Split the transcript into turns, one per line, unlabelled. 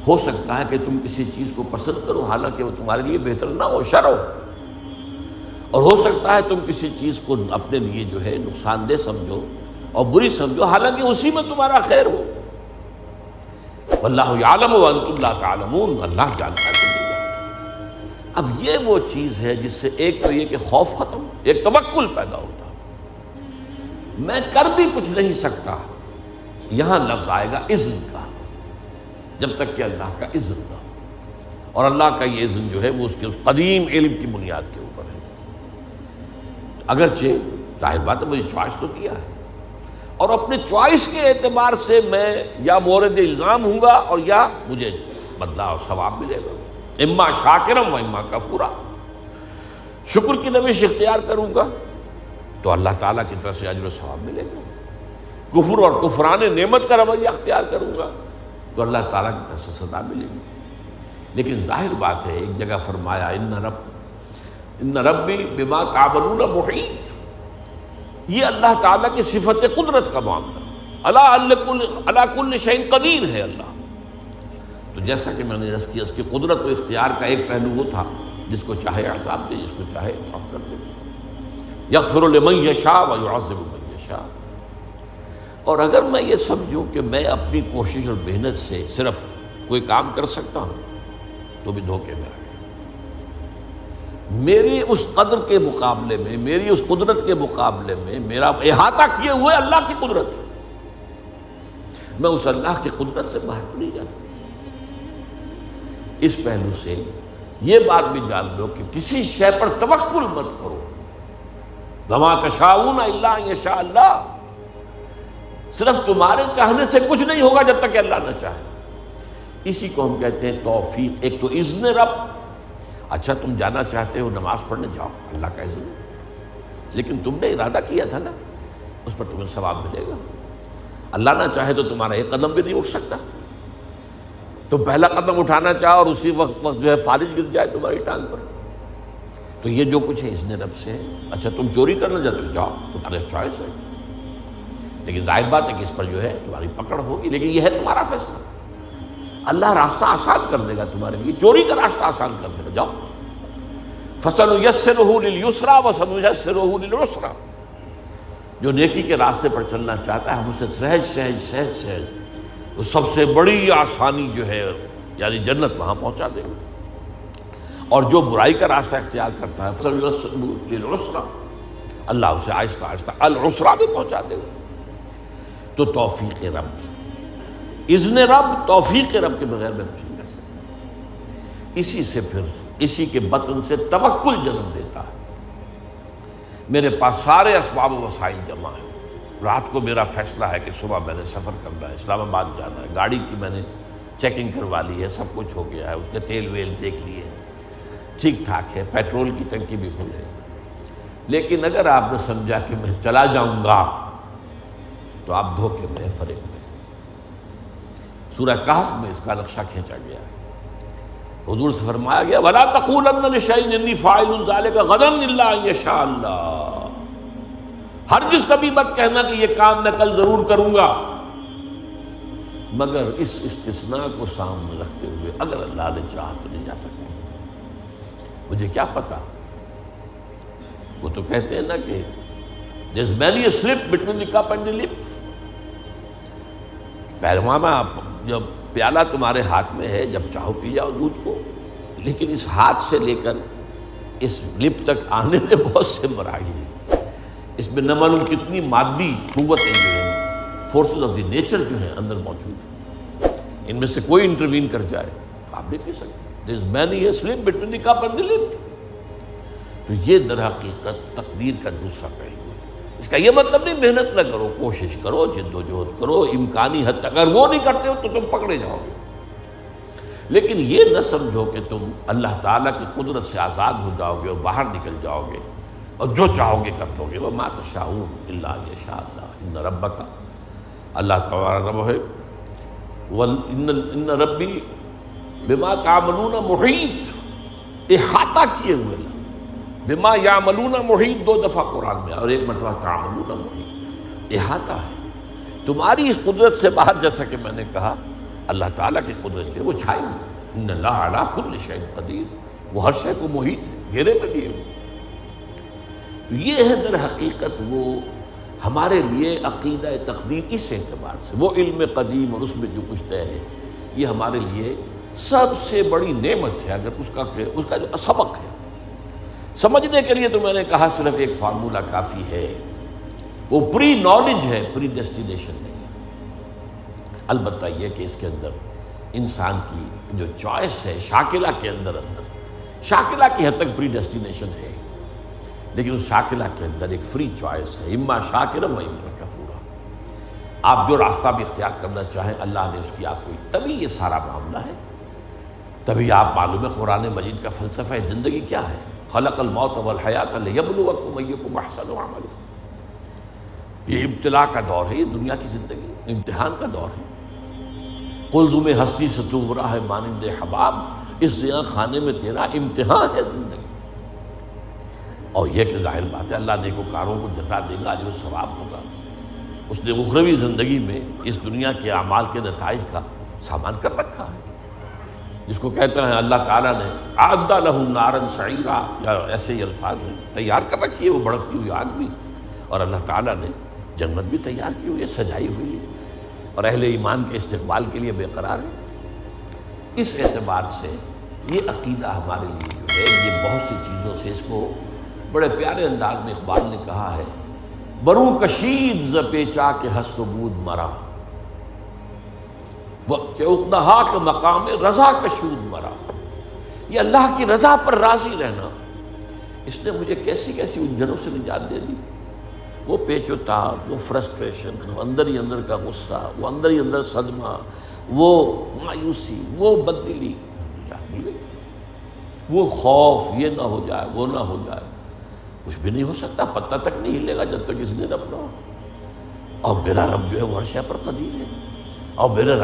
ہو سکتا ہے کہ تم کسی چیز کو پسند کرو حالانکہ وہ تمہارے لیے بہتر نہ ہو، شر ہو، اور ہو سکتا ہے تم کسی چیز کو اپنے لیے جو ہے نقصان دہ سمجھو اور بری سمجھو حالانکہ اسی میں تمہارا خیر ہو۔ واللہ یعلم وانتم لا تعلمون، اللہ جانتا ہے تم نہیں جانتے۔ اب یہ وہ چیز ہے جس سے ایک تو یہ کہ خوف ختم، ایک توکل پیدا ہوتا، میں کر بھی کچھ نہیں سکتا، یہاں لفظ آئے گا اذن کا، جب تک کہ اللہ کا اذن نہ ہو، اور اللہ کا یہ اذن جو ہے وہ اس کے قدیم علم کی بنیاد کے اوپر ہے۔ اگرچہ ظاہر بات ہے مجھے چوائس تو دیا ہے، اور اپنے چوائس کے اعتبار سے میں یا مورد الزام ہوں گا اور یا مجھے بدلہ اور ثواب ملے گا، اما شاکرم و اما کفورا۔ شکر کی روش اختیار کروں گا تو اللہ تعالیٰ کی طرف سے اجر و ثواب ملے گا، کفر اور کفران نعمت کا رویہ اختیار کروں گا تو اللہ تعالیٰ کی طرف سے سزا ملے گی۔ لیکن ظاہر بات ہے ایک جگہ فرمایا ان ربی بما تعملون محیط، یہ اللہ تعالیٰ کی صفت قدرت کا معاملہ، علی کل شیء قدیر ہے اللہ۔ تو جیسا کہ میں نے عرض کیا اس کی قدرت و اختیار کا ایک پہلو وہ تھا جس کو چاہے عذاب دے، جس کو چاہے معاف کر دے، یغفر لمن یشاء ویعذب من یشاء۔ اور اگر میں یہ سمجھوں کہ میں اپنی کوشش اور محنت سے صرف کوئی کام کر سکتا ہوں تو بھی دھوکے میں آ گیا۔ میری اس قدر کے مقابلے میں، میری اس قدرت کے مقابلے میں میرا احاطہ کیے ہوئے اللہ کی قدرت ہے، میں اس اللہ کی قدرت سے باہر نہیں جا سکتا۔ اس پہلو سے یہ بات بھی جان لو کہ کسی شے پر توکل مت کرو، وما تشاءون الا ان یشاء اللہ، صرف تمہارے چاہنے سے کچھ نہیں ہوگا جب تک کہ اللہ نہ چاہے۔ اسی کو ہم کہتے ہیں توفیق۔ ایک تو اذن رب، اچھا تم جانا چاہتے ہو نماز پڑھنے جاؤ، اللہ کا اذن، لیکن تم نے ارادہ کیا تھا نا، اس پر تمہیں ثواب ملے گا۔ اللہ نہ چاہے تو تمہارا ایک قدم بھی نہیں اٹھ سکتا، تم پہلا قدم اٹھانا چاہو اور اسی وقت جو ہے فالج گر جائے تمہاری ٹانگ پر، تو یہ جو کچھ ہے اذن رب سے ہے۔ اچھا تم چوری کرنا چاہتے ہو جاؤ، تمہارے چوائس ہے، لیکن ظاہر بات ہے کہ اس پر جو ہے تمہاری پکڑ ہوگی، لیکن یہ ہے تمہارا فیصلہ۔ اللہ راستہ آسان کر دے گا تمہارے لیے، چوری کا راستہ آسان کر دے گا، جاؤ۔ فَسَنُيَسِّرُهُ لِلْيُسْرَىٰ وَسَنُيَسِّرُهُ لِلْعُسْرَىٰ، جو نیکی کے راستے پر چلنا چاہتا ہے ہم اسے سہج سہج سہج سہج وہ سب سے بڑی آسانی جو ہے یعنی جنت وہاں پہنچا دے گا، اور جو برائی کا راستہ اختیار کرتا ہے فَسَنُيَسِّرُهُ لِلْعُسْرَىٰ، اللہ اسے آہستہ آہستہ العسرا بھی پہنچا دے گا۔ تو توفیق رب، اذن رب، توفیق رب کے بغیر میں کچھ نہیں کر سکتا۔ اسی سے پھر اسی کے بطن سے توکل جنم لیتا ہے۔ میرے پاس سارے اسباب و وسائل جمع ہیں، رات کو میرا فیصلہ ہے کہ صبح میں نے سفر کرنا ہے، اسلام آباد جانا ہے، گاڑی کی میں نے چیکنگ کروا لی ہے، سب کچھ ہو گیا ہے، اس کے تیل ویل دیکھ لیے ہیں، ٹھیک ٹھاک ہے، پیٹرول کی ٹنکی بھی فل ہے۔ لیکن اگر آپ نے سمجھا کہ میں چلا جاؤں گا تو آپ دھوکے میں، فریب میں۔ سورہ کہف میں اس کا نقشہ کھینچا گیا ہے، حضور سے فرمایا گیا وَلَا تَقُولَنَّ لِشَيْءٍ إِنِّي فَاعِلٌ ذَلِكَ غَدًا إِلَّا أَن يَشَاءَ اللَّهُ، ہرگز کبھی مت کہنا کہ یہ کام میں کل ضرور کروں گا، مگر اس استثناء کو سامنے رکھتے ہوئے اگر اللہ نے چاہا تو نہیں جا سکتے، مجھے کیا پتا۔ وہ تو کہتے ہیں نا کہ there's many a slip between the cup and the lip، پہلوانا جب پیالہ تمہارے ہاتھ میں ہے جب چاہو پی جاؤ دودھ کو، لیکن اس ہاتھ سے لے کر اس لپ تک آنے میں بہت سے مراحل ہیں، اس میں نہ معلوم کتنی مادی قوتیں جو ہیں، فورسز آف دی نیچر جو ہیں اندر موجود ہیں، ان میں سے کوئی انٹروین کر جائے تو آپ نہیں پی سکتے۔ there is many a slip between the cup and the lip۔ تو یہ در حقیقت تقدیر کا دوسرا پہلو ہے۔ اس کا یہ مطلب نہیں محنت نہ کرو، کوشش کرو، جد و جہد کرو، امکانی حد تک، اگر وہ نہیں کرتے ہو تو تم پکڑے جاؤ گے، لیکن یہ نہ سمجھو کہ تم اللہ تعالیٰ کی قدرت سے آزاد ہو جاؤ گے اور باہر نکل جاؤ گے اور جو چاہو گے کر دو گے۔ وَمَا تَشَاءُونَ إِلَّا أَن يَشَاءَ اللَّهُ إِنَّ رَبَّكَ، اللہ تعالیٰ رب ہے، إِنَّ رَبِّي بِمَا تَعْمَلُونَ مُحِيطٌ، احاطہ کیے ہوئے اللہ، بما یعملون محیط دو دفعہ قرآن میں، اور ایک مرتبہ تعملون محیط، احاطہ ہے تمہاری اس قدرت سے باہر، جیسا کہ میں نے کہا اللہ تعالیٰ کی قدرت ہے وہ چھائی ہوئی، ان اللہ علی کل شیء قدیر، وہ ہر شے کو محیط ہے، گھیرے میں لیے ہوئے۔ تو یہ ہے در حقیقت وہ ہمارے لیے عقیدہ تقدیر، اس اعتبار سے وہ علم قدیم اور اس میں جو کچھ طے ہے یہ ہمارے لیے سب سے بڑی نعمت ہے۔ اگر اس کا جو سبق ہے سمجھنے کے لیے تو میں نے کہا صرف ایک فارمولہ کافی ہے، وہ پری نالج ہے، پری ڈیسٹینیشن نہیں ہے۔ البتہ یہ کہ اس کے اندر انسان کی جو چوائس ہے شاکلہ کے اندر شاکلہ کی حد تک پری ڈیسٹینیشن ہے، لیکن اس شاکلہ کے اندر ایک فری چوائس ہے، اما شاکرا و اما کفورا۔ آپ جو راستہ بھی اختیار کرنا چاہیں اللہ نے اس کی آپ کو، تبھی یہ سارا معاملہ ہے، تبھی آپ معلوم ہے قرآن مجید کا فلسفہ زندگی کیا ہے، خلق الموت والحیات لیبلوکم ایکم احسن عملا۔ یہ ابتلا کا دور ہے، یہ دنیا کی زندگی امتحان کا دور ہے۔ قلزم ہستی سے تو برا ہے مانند حباب، اس زیاں خانے میں تیرا امتحان ہے زندگی۔ اور یہ کہ ظاہر بات ہے اللہ نیکوکاروں کو جزا دے گا، اجر و ثواب ہوگا۔ اس نے اخروی زندگی میں اس دنیا کے اعمال کے نتائج کا سامان کر رکھا ہے، جس کو کہتے ہیں اللہ تعالیٰ نے اعد لہم نارا سعیرا، یا ایسے ہی الفاظ ہیں، تیار کر رکھی ہے وہ بھڑکتی ہوئی آگ بھی، اور اللہ تعالیٰ نے جنت بھی تیار کی ہوئی ہے، سجائی ہوئی ہے، اور اہل ایمان کے استقبال کے لیے بے قرار ہے۔ اس اعتبار سے یہ عقیدہ ہمارے لیے جو ہے یہ بہت سی چیزوں سے، اس کو بڑے پیارے انداز میں اقبال نے کہا ہے، بروں کشید ز پیچا کے ہست و بود مرا، وقت اقدہا کے مقام رضا کشود مرا۔ یہ اللہ کی رضا پر راضی رہنا، اس نے مجھے کیسی کیسی الجھنوں سے نجات دے دی۔ وہ پیچ و تاب، وہ فرسٹریشن، وہ اندر ہی اندر کا غصہ، وہ اندر ہی اندر صدمہ، وہ مایوسی، وہ بددلی، نجات مل گئی۔ وہ خوف، یہ نہ ہو جائے، وہ نہ ہو جائے، کچھ بھی نہیں ہو سکتا، پتہ تک نہیں ہلے گا جب تک اس نے رب نہ ہو۔ اور میرا رب جو ہے وہ ہر شے پر قدیر ہے، اور میرے رب